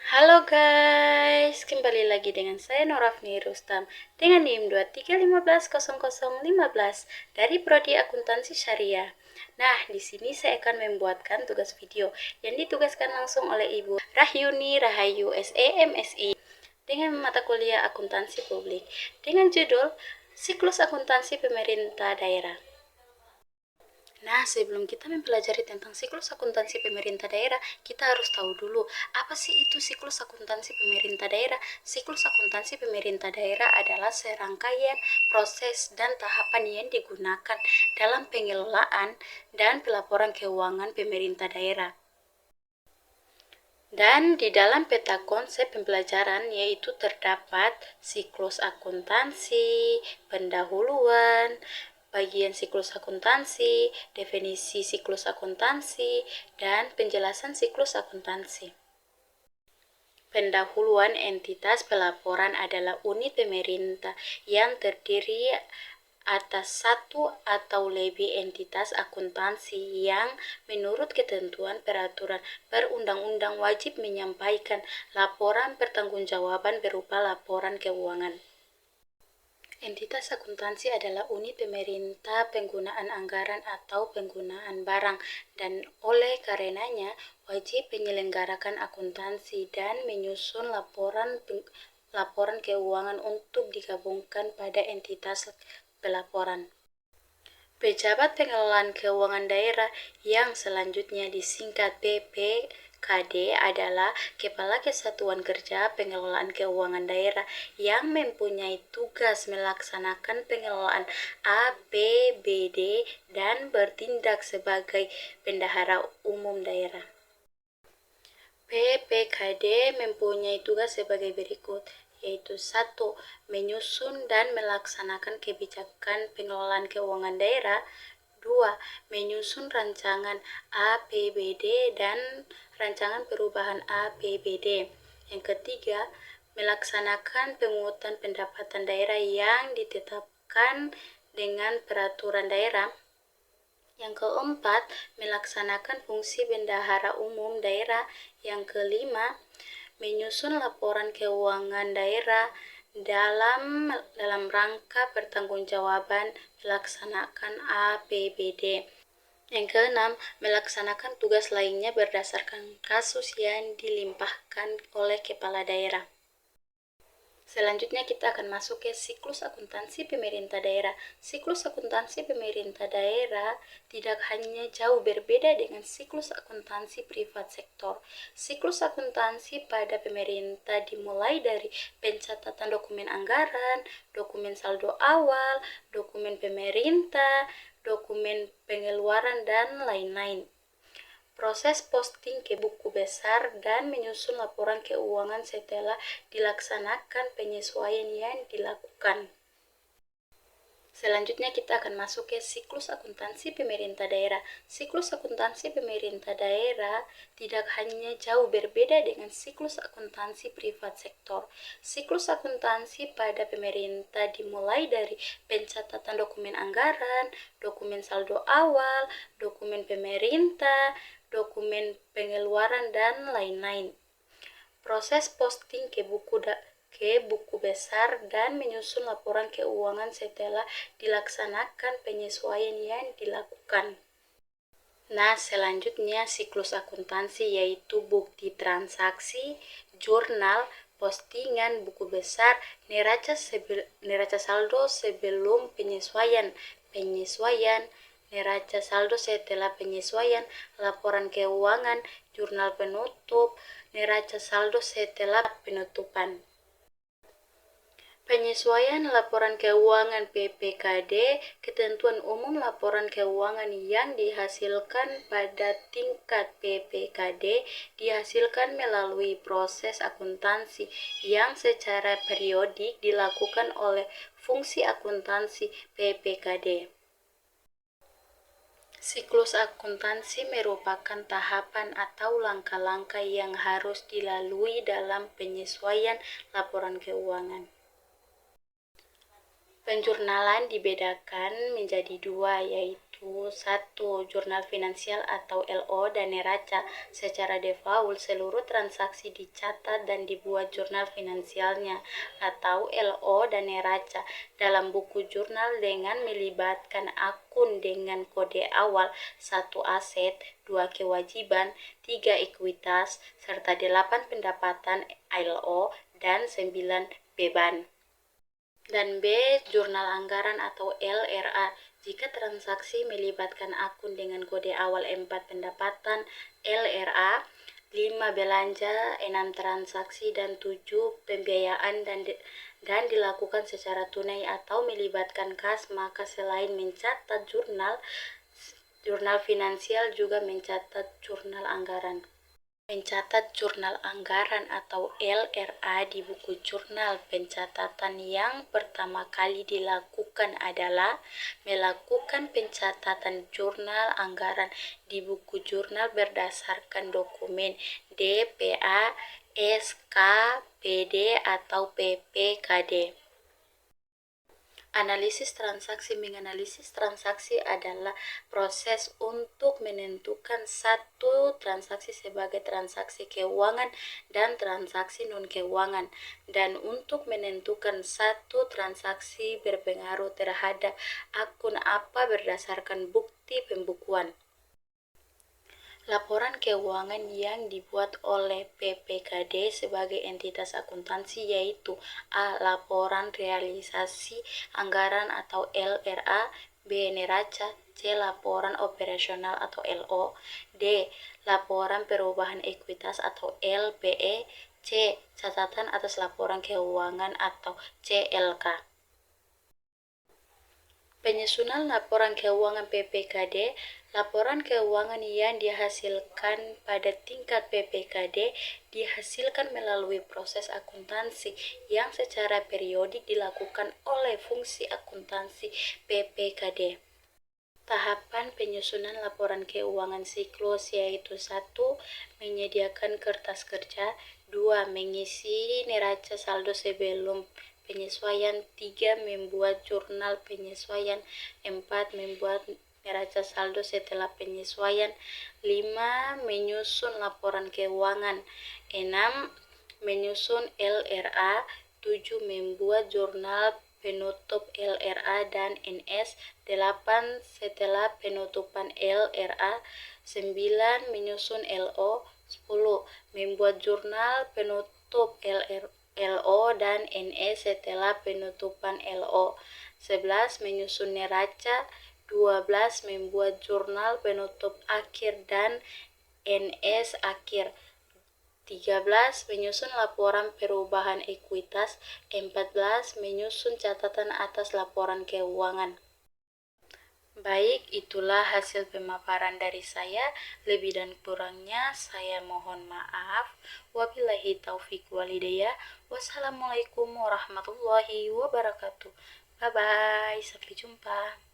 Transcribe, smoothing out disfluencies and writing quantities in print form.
Halo guys, kembali lagi dengan saya Norafni Rustam dengan NIM 23150015 dari Prodi Akuntansi Syariah. Nah, di sini saya akan membuatkan tugas video yang ditugaskan langsung oleh Ibu Rahyuni Rahayu SEMSI dengan mata kuliah Akuntansi Publik dengan judul Siklus Akuntansi Pemerintah Daerah. Nah, sebelum kita mempelajari tentang siklus akuntansi pemerintah daerah, kita harus tahu dulu apa sih itu siklus akuntansi pemerintah daerah. Siklus akuntansi pemerintah daerah adalah serangkaian proses dan tahapan yang digunakan dalam pengelolaan dan pelaporan keuangan pemerintah daerah. Dan di dalam peta konsep pembelajaran yaitu terdapat siklus akuntansi, pendahuluan, bagian siklus akuntansi, definisi siklus akuntansi, dan penjelasan siklus akuntansi. Pendahuluan entitas pelaporan adalah unit pemerintah yang terdiri atas satu atau lebih entitas akuntansi yang menurut ketentuan peraturan perundang-undang wajib menyampaikan laporan pertanggungjawaban berupa laporan keuangan. Entitas akuntansi adalah unit pemerintah penggunaan anggaran atau penggunaan barang dan oleh karenanya wajib menyelenggarakan akuntansi dan menyusun laporan keuangan untuk digabungkan pada entitas pelaporan. Pejabat Pengelolaan Keuangan Daerah yang selanjutnya disingkat PPKD adalah Kepala Kesatuan Kerja Pengelolaan Keuangan Daerah yang mempunyai tugas melaksanakan pengelolaan APBD dan bertindak sebagai bendahara umum daerah. PPKD mempunyai tugas sebagai berikut, yaitu 1. Menyusun dan melaksanakan kebijakan pengelolaan keuangan daerah. 2. Menyusun rancangan APBD dan rancangan perubahan APBD. Yang ketiga, melaksanakan pemungutan pendapatan daerah yang ditetapkan dengan peraturan daerah. Yang keempat, melaksanakan fungsi bendahara umum daerah. Yang kelima, menyusun laporan keuangan daerah dalam rangka pertanggungjawaban melaksanakan APBD. Yang keenam, melaksanakan tugas lainnya berdasarkan kasus yang dilimpahkan oleh kepala daerah. Selanjutnya kita akan masuk ke siklus akuntansi pemerintah daerah. Siklus akuntansi pemerintah daerah tidak hanya jauh berbeda dengan siklus akuntansi privat sektor. Siklus akuntansi pada pemerintah dimulai dari pencatatan dokumen anggaran, dokumen saldo awal, dokumen pemerintah, dokumen pengeluaran, dan lain-lain. Proses posting ke buku besar dan menyusun laporan keuangan setelah dilaksanakan penyesuaian yang dilakukan. Selanjutnya kita akan masuk ke siklus akuntansi pemerintah daerah. Siklus akuntansi pemerintah daerah tidak hanya jauh berbeda dengan siklus akuntansi privat sektor. Siklus akuntansi pada pemerintah dimulai dari pencatatan dokumen anggaran, dokumen saldo awal, dokumen pemerintah, dokumen pengeluaran, dan lain-lain. Proses posting ke buku besar dan menyusun laporan keuangan setelah dilaksanakan penyesuaian yang dilakukan. Nah, selanjutnya siklus akuntansi yaitu bukti transaksi, jurnal, postingan, buku besar, neraca saldo sebelum penyesuaian, neraca saldo setelah penyesuaian, laporan keuangan, jurnal penutup, neraca saldo setelah penutupan. Penyesuaian laporan keuangan PPKD, ketentuan umum laporan keuangan yang dihasilkan pada tingkat PPKD dihasilkan melalui proses akuntansi yang secara periodik dilakukan oleh fungsi akuntansi PPKD. Siklus akuntansi merupakan tahapan atau langkah-langkah yang harus dilalui dalam penyesuaian laporan keuangan. Penjurnalan dibedakan menjadi dua, yaitu yaitu 1. Jurnal finansial atau LO dan neraca. Secara default, seluruh transaksi dicatat dan dibuat jurnal finansialnya atau LO dan neraca dalam buku jurnal dengan melibatkan akun dengan kode awal 1 aset, 2 kewajiban, 3 ekuitas, serta 8 pendapatan LO dan 9 beban. Dan B. Jurnal anggaran atau LRA. Jika transaksi melibatkan akun dengan kode awal 4 pendapatan LRA, 5 belanja, 6 transaksi, dan 7 pembiayaan dan dilakukan secara tunai atau melibatkan kas, maka selain mencatat jurnal finansial juga mencatat jurnal anggaran. Mencatat jurnal anggaran atau LRA di buku jurnal pencatatan yang pertama kali dilakukan adalah melakukan pencatatan jurnal anggaran di buku jurnal berdasarkan dokumen DPA, SK, PD, atau PPKD. Analisis transaksi. Menganalisis transaksi adalah proses untuk menentukan satu transaksi sebagai transaksi keuangan dan transaksi non-keuangan, dan untuk menentukan satu transaksi berpengaruh terhadap akun apa berdasarkan bukti pembukuan. Laporan keuangan yang dibuat oleh PPKD sebagai entitas akuntansi yaitu A. Laporan realisasi anggaran atau LRA, B. Neraca, C. Laporan operasional atau LO, D. Laporan perubahan ekuitas atau LPE, C. Catatan atas laporan keuangan atau CLK. Penyusunan laporan keuangan PPKD. Laporan keuangan yang dihasilkan pada tingkat PPKD dihasilkan melalui proses akuntansi yang secara periodik dilakukan oleh fungsi akuntansi PPKD. Tahapan penyusunan laporan keuangan siklus yaitu 1. Menyediakan kertas kerja, 2. Mengisi neraca saldo sebelum penyesuaian, 3. Membuat jurnal penyesuaian, 4. Membuat neraca saldo setelah penyesuaian, 5. Menyusun laporan keuangan, 6. Menyusun LRA, 7. Membuat jurnal penutup LRA dan NS, 8. Setelah penutupan LRA, 9. Menyusun LO, 10. Membuat jurnal penutup LO dan NS setelah penutupan LO, 11. Menyusun neraca, 12. Membuat jurnal penutup akhir dan NS akhir, 13. Menyusun laporan perubahan ekuitas, 14. Menyusun catatan atas laporan keuangan. Baik, itulah hasil pemaparan dari saya. Lebih dan kurangnya saya mohon maaf. Wabillahi taufiq walhidayah. Wassalamualaikum warahmatullahi wabarakatuh. Bye-bye, sampai jumpa.